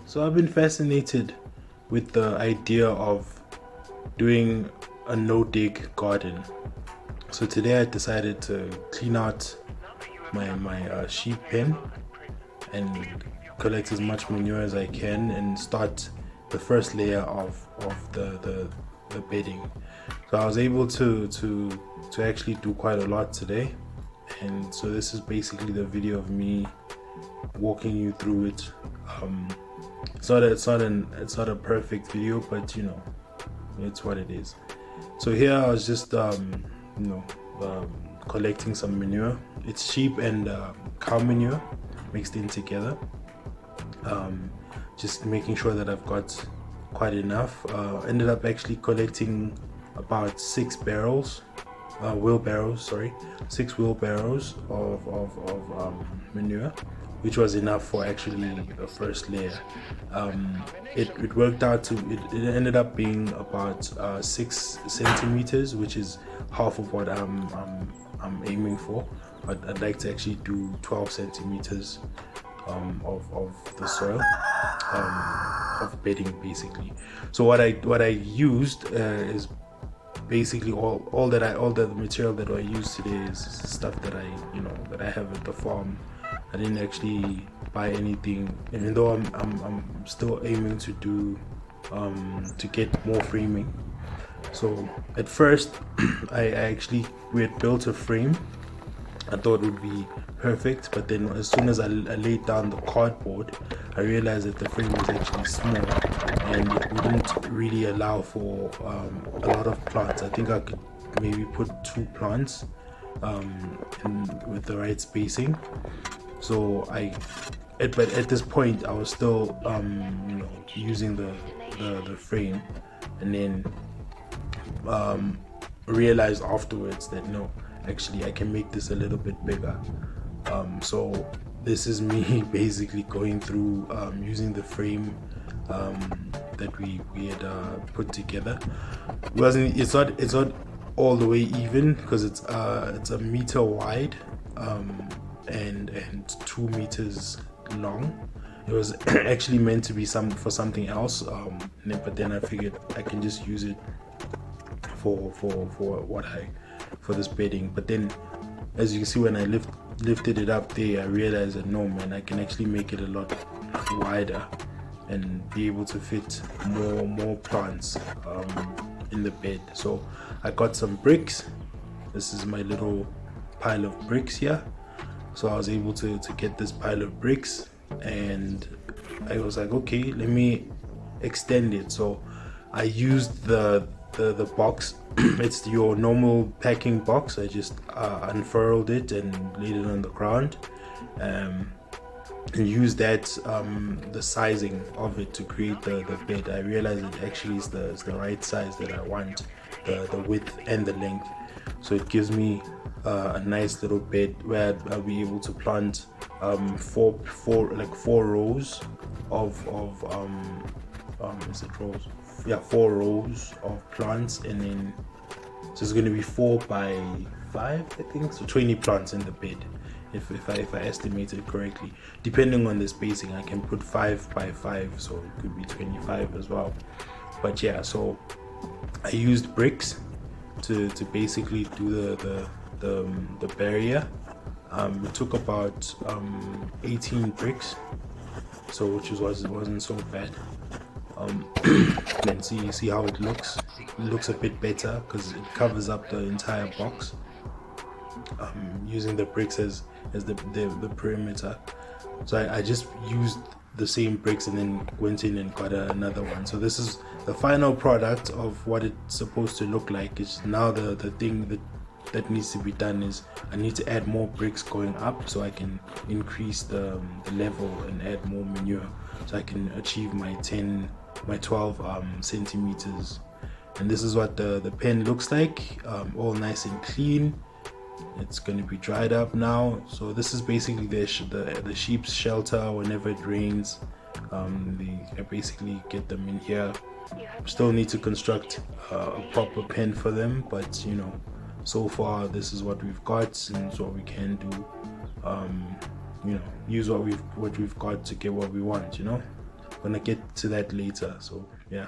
So I've been fascinated with the idea of doing a no-dig garden. So today I decided to clean out my sheep pen and collect as much manure as I can and start the first layer of the bedding. So I was able to actually do quite a lot today, and so this is basically the video of me walking you through it. It's not a perfect video, but it's what it is. So here I was just collecting some manure. It's sheep and cow manure mixed in together. Just making sure that I've got quite enough. Ended up actually collecting about 6 wheelbarrows of manure, which was enough for actually the first layer. It worked out to it ended up being about 6 centimeters, which is half of what I'm aiming for, but I'd like to actually do 12 centimeters of the soil, of bedding basically. So what I used is basically all the material that I use today is stuff that I have at the farm. I didn't actually buy anything, even though I'm still aiming to do to get more framing. So at first we had built a frame. I thought it would be perfect, but then as soon as I laid down the cardboard, I realized that the frame was actually small and it wouldn't really allow for a lot of plants. I think I could maybe put 2 plants with the right spacing. So but at this point I was still using the frame, and then realized afterwards that no, actually I can make this a little bit bigger. So this is me basically going through using the frame that we had put together. It's not all the way even, because it's a meter wide and 2 meters long. It was actually meant to be for something else, but then I figured I can just use it for this bedding. But then, as you can see, when I lifted it up there, I realized that no, man, I can actually make it a lot wider and be able to fit more plants in the bed. So I got some bricks. This is my little pile of bricks here. So I was able to get this pile of bricks, and I was like, okay, let me extend it. So I used the box. It's your normal packing box. I just unfurled it and laid it on the ground, and used that the sizing of it to create the bed. I realized it actually is the right size that I want, the width and the length. So it gives me a nice little bed where I'll be able to plant 4 rows of is it rows? Yeah, 4 rows of plants, and then so it's going to be 4 by 5, I think, so 20 plants in the bed, if I estimated correctly. Depending on the spacing, I can put 5 by 5, so it could be 25 as well. But yeah, so I used bricks to basically do the barrier. It took about 18 bricks, so which wasn't so bad. Then see how it looks. It looks a bit better because it covers up the entire box, using the bricks as the perimeter. So I just used the same bricks and then went in and got another one. So this is the final product of what it's supposed to look like. It's now the thing that needs to be done is I need to add more bricks going up, so I can increase the level and add more manure, so I can achieve my 12 centimeters. And this is what the pen looks like, all nice and clean. It's going to be dried up now. So this is basically the sheep's shelter whenever it rains. I basically get them in here. Still need to construct a proper pen for them, but so far this is what we've got, and it's what we can do. Use what we've got to get what we want. gonna get to that later. So yeah.